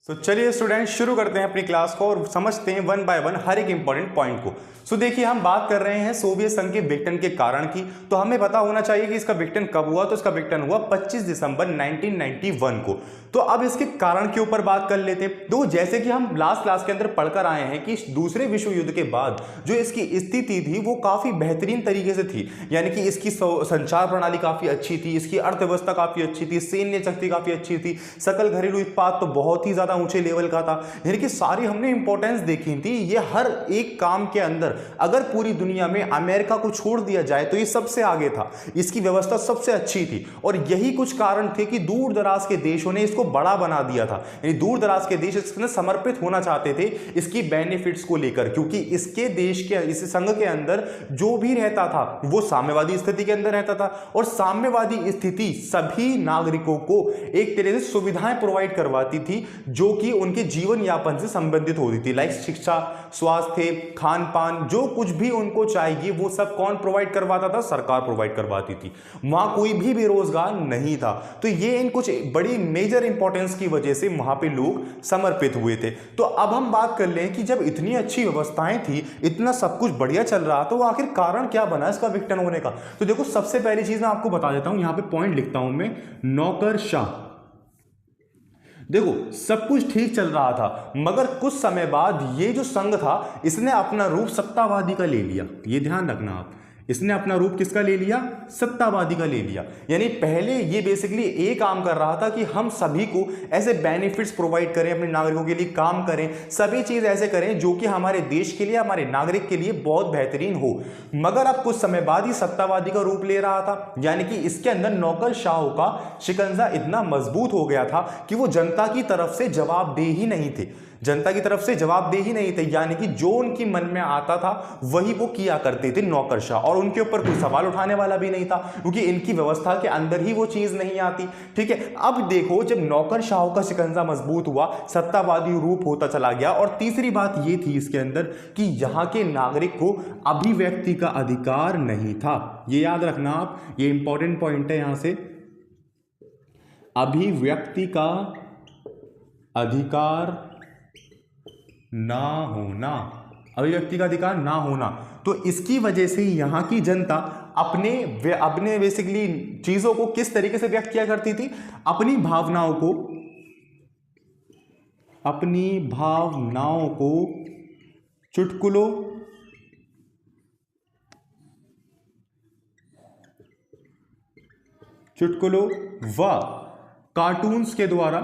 चलिए स्टूडेंट शुरू करते हैं अपनी क्लास को और समझते हैं वन बाय वन हर एक इंपॉर्टेंट पॉइंट को। देखिए हम बात कर रहे हैं सोवियत संघ के विघटन के कारण की, तो हमें पता होना चाहिए कि इसका विघटन कब हुआ। तो इसका विघटन हुआ 25 दिसंबर 1991 को। तो अब इसके कारण के ऊपर बात कर लेते हैं। तो जैसे कि हम लास्ट क्लास के अंदर पढ़कर आए हैं कि दूसरे विश्व युद्ध के बाद जो इसकी स्थिति थी वो काफी बेहतरीन तरीके से थी, यानी कि इसकी संचार प्रणाली काफी अच्छी थी, इसकी अर्थव्यवस्था काफी अच्छी थी, सैन्य शक्ति काफी अच्छी थी, सकल घरेलू उत्पाद तो बहुत ही ज्यादा ऊंचे लेवल का था। यानी कि सारी हमने इंपॉर्टेंस देखी थी। ये हर एक काम के अंदर अगर पूरी दुनिया में अमेरिका को छोड़ दिया जाए तो ये सबसे आगे था, इसकी व्यवस्था सबसे अच्छी थी। और यही कुछ कारण थे कि दूर दराज के देशों ने इसको बड़ा बना दिया था, यानी दूर दराज के देश इसमें समर्पित होना चाहते थे इसकी बेनिफिट्स को लेकर, क्योंकि इसके देश के इस संघ के अंदर जो भी रहता था वो साम्यवादी स्थिति के अंदर रहता था। और साम्यवादी स्थिति सभी नागरिकों को एक तरह से सुविधाएं प्रोवाइड करवाती थी जो कि उनके जीवन यापन से संबंधित होती थी, लाइक शिक्षा, स्वास्थ्य, खान पान, जो कुछ भी उनको चाहिए वो सब कौन प्रोवाइड करवाता था? सरकार प्रोवाइड करवाती थी। वहां कोई भी बेरोजगार नहीं था। तो ये इन कुछ बड़ी मेजर इंपॉर्टेंस की वजह से वहां पे लोग समर्पित हुए थे। तो अब हम बात कर लें कि जब इतनी अच्छी व्यवस्थाएं थी, इतना सब कुछ बढ़िया चल रहा, तो आखिर कारण क्या बना इसका विघटन होने का? तो देखो सबसे पहली चीज मैं आपको बता देता हूं, यहां पे पॉइंट लिखता हूं मैं, नौकरशाह। देखो सब कुछ ठीक चल रहा था, मगर कुछ समय बाद ये जो संघ था इसने अपना रूप सत्तावादी का ले लिया। ये ध्यान रखना आप, इसने अपना रूप किसका ले लिया? सत्तावादी का ले लिया। यानी पहले ये बेसिकली एक काम कर रहा था कि हम सभी को ऐसे बेनिफिट्स प्रोवाइड करें, अपने नागरिकों के लिए काम करें, सभी चीज ऐसे करें जो कि हमारे देश के लिए, हमारे नागरिक के लिए बहुत बेहतरीन हो। मगर अब कुछ समय बाद ही सत्तावादी का रूप ले रहा था, यानी कि इसके अंदर नौकरशाहों का शिकंजा इतना मजबूत हो गया था कि वो जनता की तरफ से जवाबदेह ही नहीं थे, जनता की तरफ से जवाबदेह ही नहीं थे। यानी कि जो उनकी मन में आता था वही वो किया करते थे नौकरशाह, और उनके ऊपर कोई सवाल उठाने वाला भी नहीं था, क्योंकि इनकी व्यवस्था के अंदर ही वो चीज नहीं आती। ठीक है, अब देखो जब नौकरशाहों का शिकंजा मजबूत हुआ, सत्तावादी रूप होता चला गया। और तीसरी बात ये थी इसके अंदर कि यहां के नागरिक को अभिव्यक्ति का अधिकार नहीं था। ये याद रखना आप, ये इंपॉर्टेंट पॉइंट है यहां से, अभिव्यक्ति का अधिकार ना होना, अभिव्यक्ति का अधिकार ना होना। तो इसकी वजह से यहां की जनता अपने बेसिकली चीजों को किस तरीके से व्यक्त किया करती थी? अपनी भावनाओं को चुटकुलों व कार्टून्स के द्वारा